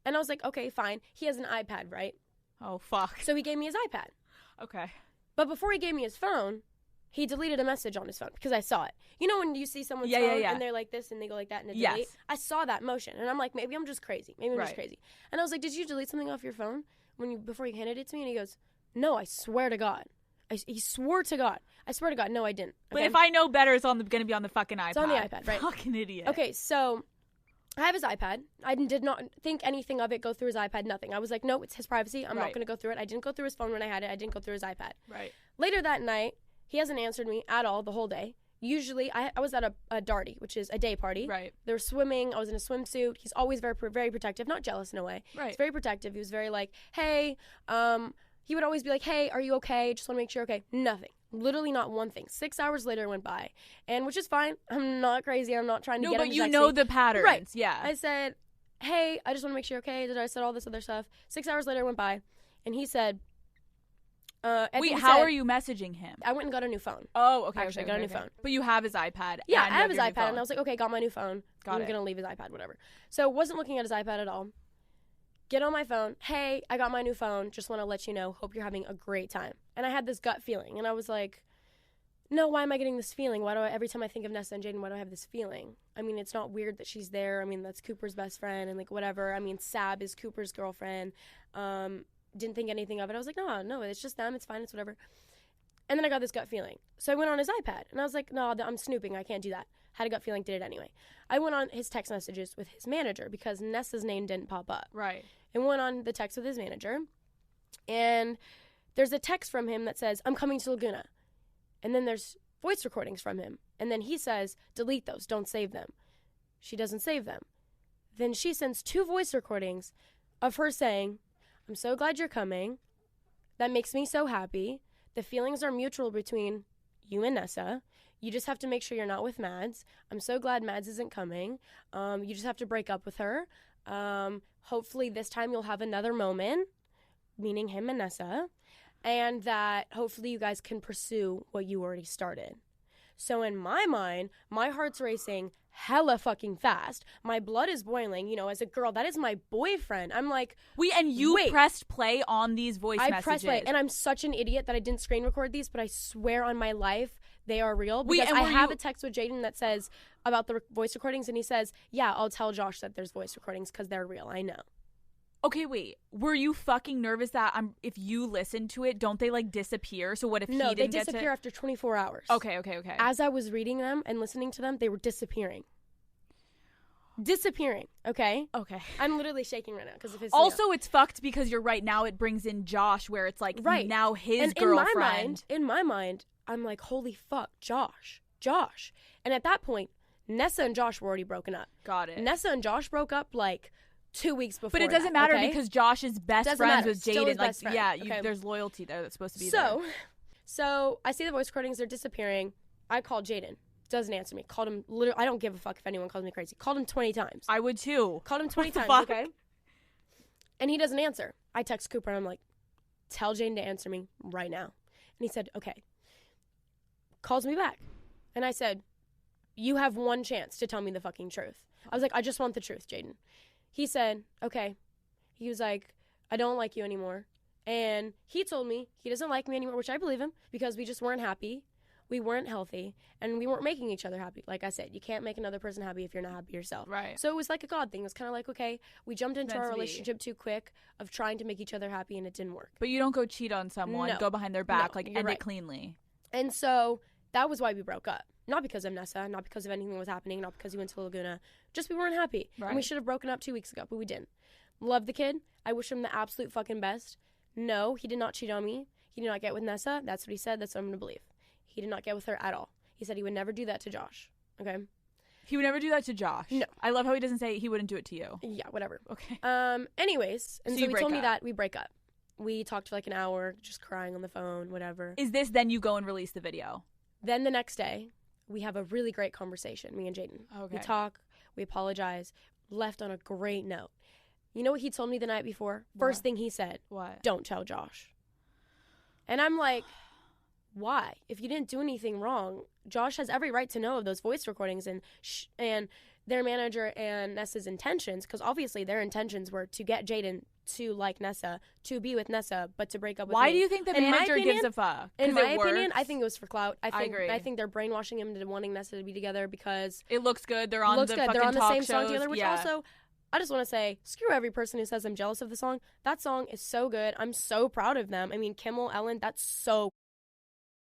And I was like, okay, fine. He has an iPad, right? Oh, fuck. So he gave me his iPad. Okay. But before he gave me his phone, he deleted a message on his phone because I saw it. You know when you see someone's phone and they're like this and they go like that and it delete? Yes. I saw that motion and I'm like, maybe I'm just crazy. Maybe I'm just crazy. And I was like, did you delete something off your phone before you handed it to me? And he goes, no, I swear to God. He swore to God. I swear to God, no, I didn't. Okay? But if I know better, it's going to be on the fucking iPad. It's on the iPad, right? Fucking idiot. Okay, so I have his iPad. I did not think anything of it, go through his iPad, nothing. I was like, no, it's his privacy. I'm not going to go through it. I didn't go through his phone when I had it. I didn't go through his iPad. Right. Later that night, he hasn't answered me at all the whole day. Usually, I was at a darty, which is a day party. Right. They were swimming. I was in a swimsuit. He's always very, very protective. Not jealous in a way. Right. He's very protective. He was very like, hey, he would always be like, hey, are you okay? Just want to make sure you're okay. Nothing. Literally not one thing. 6 hours later went by, and which is fine. I'm not crazy. I'm not trying to get him No, but you sexy. know the patterns. Right. Yeah. I said, hey, I just want to make sure you're okay. I said all this other stuff. 6 hours later went by, and he said, wait, how are you messaging him? I went and got a new phone. Oh, okay. Actually, I got a new phone. But you have his iPad. Yeah, and I have his your new iPad, phone. and I was like, okay, got my new phone. I'm going to leave his iPad, whatever. So wasn't looking at his iPad at all. Get on my phone. Hey, I got my new phone. Just want to let you know. Hope you're having a great time. And I had this gut feeling, and I was like, no, why am I getting this feeling? Why do I, every time I think of Nessa and Jaden, why do I have this feeling? I mean, it's not weird that she's there. I mean, that's Cooper's best friend and, like, whatever. I mean, Sab is Cooper's girlfriend. Didn't think anything of it. I was like, no, it's just them. It's fine. It's whatever. And then I got this gut feeling. So I went on his iPad, and I was like, no, I'm snooping. I can't do that. Had a gut feeling, did it anyway. I went on his text messages with his manager because Nessa's name didn't pop up. Right. And went on the text with his manager, and there's a text from him that says, I'm coming to Laguna. And then there's voice recordings from him. And then he says, delete those. Don't save them. She doesn't save them. Then she sends 2 voice recordings of her saying, I'm so glad you're coming. That makes me so happy. The feelings are mutual between you and Nessa. You just have to make sure you're not with Mads. I'm so glad Mads isn't coming. You just have to break up with her. Hopefully this time you'll have another moment, meaning him and Nessa, and that hopefully you guys can pursue what you already started. So in my mind, my heart's racing hella fucking fast. My blood is boiling. You know, as a girl, that is my boyfriend. I'm like, wait, pressed play on these voice messages. I pressed play, and I'm such an idiot that I didn't screen record these, but I swear on my life, they are real. Because I have a text with Jaden that says about the voice recordings, and he says, yeah, I'll tell Josh that there's voice recordings because they're real. I know. Okay, wait. Were you fucking nervous that if you listen to it, don't they, like, disappear? So what if he didn't get to... No, they disappear after 24 hours. Okay. As I was reading them and listening to them, they were disappearing. Okay? Okay. I'm literally shaking right now because of his... Also, it's fucked because you're right. Now it brings in Josh where it's, like, now his and girlfriend. In my mind, I'm like, holy fuck, Josh. And at that point, Nessa and Josh were already broken up. Got it. Nessa and Josh broke up, like... 2 weeks before. But it doesn't matter because Josh is best friends with Jaden. Like, yeah, there's loyalty there that's supposed to be there. So I see the voice recordings, they're disappearing. I called Jaden. Doesn't answer me. Called him literally, I don't give a fuck if anyone calls me crazy. Called him 20 times. I would too. Called him 20 times, fuck? okay? And he doesn't answer. I text Cooper and I'm like, tell Jaden to answer me right now. And he said, okay. Calls me back. And I said, you have one chance to tell me the fucking truth. I was like, I just want the truth, Jaden. He said, okay. He was like, I don't like you anymore. And he told me he doesn't like me anymore, which I believe him, because we just weren't happy. We weren't healthy, and we weren't making each other happy. Like I said, you can't make another person happy if you're not happy yourself. Right. So it was like a God thing. It was kind of like, okay, we jumped into our relationship too quick of trying to make each other happy, and it didn't work. But you don't go cheat on someone, go behind their back, end it cleanly. And so that was why we broke up. Not because of Nessa, not because of anything that was happening, not because he went to Laguna. Just we weren't happy. Right. And we should have broken up 2 weeks ago, but we didn't. Love the kid. I wish him the absolute fucking best. No, he did not cheat on me. He did not get with Nessa. That's what he said. That's what I'm going to believe. He did not get with her at all. He said he would never do that to Josh. Okay? He would never do that to Josh? No. I love how he doesn't say he wouldn't do it to you. Yeah, whatever. Okay. Anyways, and so he told me that we break up. We talked for like an hour, just crying on the phone, whatever. Is this then you go and release the video? Then the next day, we have a really great conversation, me and Jaden. Okay. We talk, we apologize, left on a great note. You know what he told me the night before? First thing he said, what? Don't tell Josh. And I'm like, why? If you didn't do anything wrong, Josh has every right to know of those voice recordings, and their manager and Nessa's intentions, because obviously their intentions were to get Jaden to like Nessa, to be with Nessa, but to break up with Why me. do you think the manager gives a fuck? In my opinion, I think it was for clout. I agree. I think they're brainwashing him into wanting Nessa to be together because it looks good. They're on the fucking They're on the same talk song shows. together, which Yeah. also, I just want to say, screw every person who says I'm jealous of the song. That song is so good. I'm so proud of them. I mean, Kimmel, Ellen, that's so